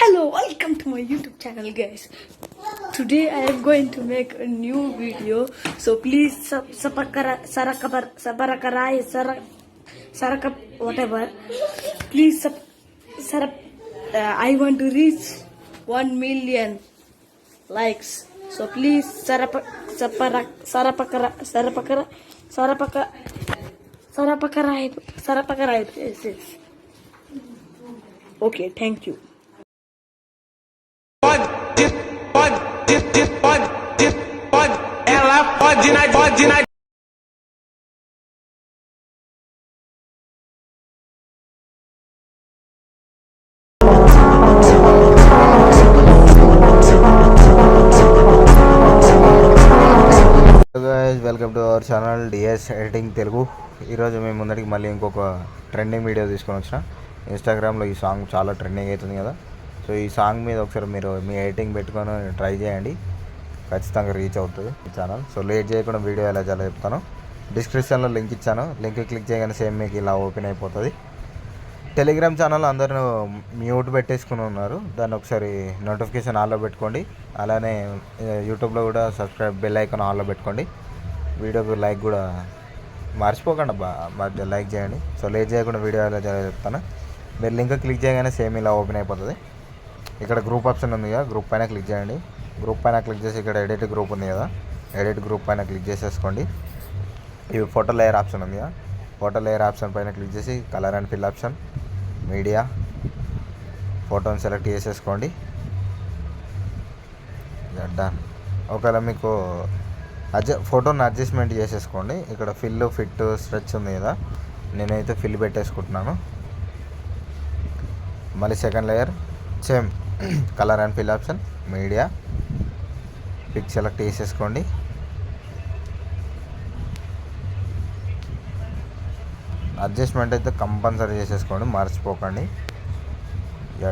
Hello, welcome to my YouTube channel, guys. Today I am going to make a new video, so please whatever. Please I want to reach 1 million likes. So please yes, yes. Okay, thank you. Ela pode na guys welcome to our channel DS editing Telugu. ఈరోజు మేము ముందరికి మళ్ళీ ఇంకొక trending video తీసుకొని వచ్చిన. ఇన్స్టాగ్రామ్లో ఈ song చాలా ట్రెండింగ్ అవుతుంది కదా. సో ఈ సాంగ్ మీద ఒకసారి మీరు మీ ఎడిటింగ్ పెట్టుకొని ట్రై చేయండి, ఖచ్చితంగా రీచ్ అవుతుంది ఈ ఛానల్. సో లేట్ చేయకుండా వీడియో ఎలా చాలా చెప్తాను. డిస్క్రిప్షన్లో లింక్ ఇచ్చాను, లింక్ క్లిక్ చేయగానే సేమ్ మీకు ఇలా ఓపెన్ అయిపోతుంది. టెలిగ్రామ్ ఛానల్ అందరూ మ్యూట్ పెట్టేసుకుని ఉన్నారు, దాన్ని ఒకసారి నోటిఫికేషన్ ఆన్లో పెట్టుకోండి. అలానే యూట్యూబ్లో కూడా సబ్స్క్రైబ్ బెల్ ఐకాన్ ఆన్లో పెట్టుకోండి. వీడియోకి లైక్ కూడా మర్చిపోకండి మధ్య లైక్ చేయండి. సో లేట్ చేయకుండా వీడియో ఎలా చెప్తాను. మీరు లింక్ క్లిక్ చేయగానే సేమ్ ఇలా ఓపెన్ అయిపోతుంది. ఇక్కడ గ్రూప్ ఆప్షన్ ఉంది కదా, గ్రూప్ పైన క్లిక్ చేయండి. గ్రూప్ పైన క్లిక్ చేసి ఇక్కడ ఎడిట్ గ్రూప్ ఉంది కదా, ఎడిట్ గ్రూప్ పైన క్లిక్ చేసేసుకోండి. ఇవి ఫోటో లేయర్ ఆప్షన్ ఉంది కదా, ఫోటో లేయర్ ఆప్షన్ పైన క్లిక్ చేసి colour and fill option, media, ఫోటోని సెలెక్ట్ చేసేసుకోండి. డన్. ఒకవేళ మీకు ఫోటోని అడ్జస్ట్మెంట్ చేసేసుకోండి. ఇక్కడ ఫిల్, ఫిట్, స్ట్రెచ్ ఉంది కదా, నేనైతే ఫిల్ పెట్టేసుకుంటున్నాను. మళ్ళీ second layer same colour and fill option, media, pick select చేసేసుకోండి. అడ్జస్ట్మెంట్ అయితే కంపల్సరీ చేసేసుకోండి, మర్చిపోకండి.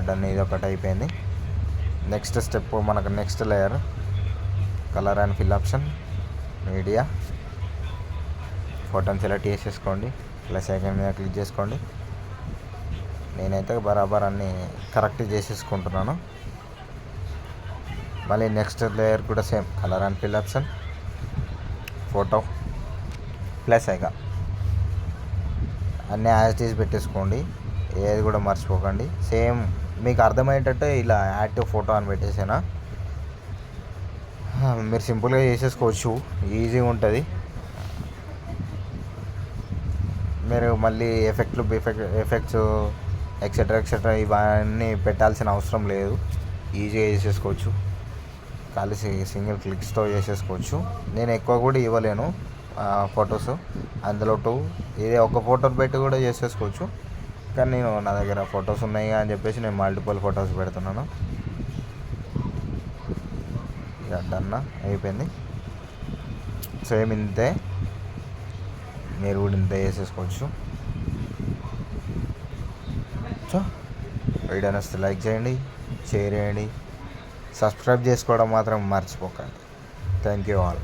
డన్. ఇది ఒకటి అయిపోయింది. నెక్స్ట్ స్టెప్ మనకు next layer colour and fill option, media, ఫోటోని సెలెక్ట్ చేసేసుకోండి. ప్లస్ ఐకాన్ మీద క్లిక్ చేసుకోండి. నేనైతే బరాబర్ అన్నీ కరెక్ట్ చేసేసుకుంటున్నాను. మళ్ళీ నెక్స్ట్ లేయర్ కూడా same colour and fill option, photo, plus icon అన్నీ యాజ్ తీసి పెట్టేసుకోండి, ఏది కూడా మర్చిపోకండి. సేమ్ మీకు అర్థమయ్యేటట్టు ఇలా యాక్టివ్ ఫోటో అని పెట్టేసానా, మీరు సింపుల్గా చేసేసుకోవచ్చు, ఈజీగా ఉంటుంది. మీరు మళ్ళీ ఎఫెక్ట్స్ ఎక్సెట్రా ఇవన్నీ పెట్టాల్సిన అవసరం లేదు, ఈజీగా చేసేసుకోవచ్చు. ఖాళీ సింగిల్ క్లిక్స్తో చేసేసుకోవచ్చు. నేను ఎక్కువ కూడా ఇవ్వలేను ఫొటోస్, అందులో 2 ఇదే ఒక ఫోటో పెట్టి కూడా చేసేసుకోవచ్చు. కానీ నేను నా దగ్గర ఫొటోస్ ఉన్నాయి అని చెప్పేసి నేను మల్టిపుల్ ఫొటోస్ పెడుతున్నాను. డన్ అయిపోయింది. సేమ్ ఇంతే, మీరు కూడా ఇంతే చేసేసుకోవచ్చు. సో వీడియో నచ్చితే లైక్ చేయండి, షేర్ చేయండి, సబ్స్క్రైబ్ చేసుకోవడం మాత్రం మర్చిపోకండి. Thank you all.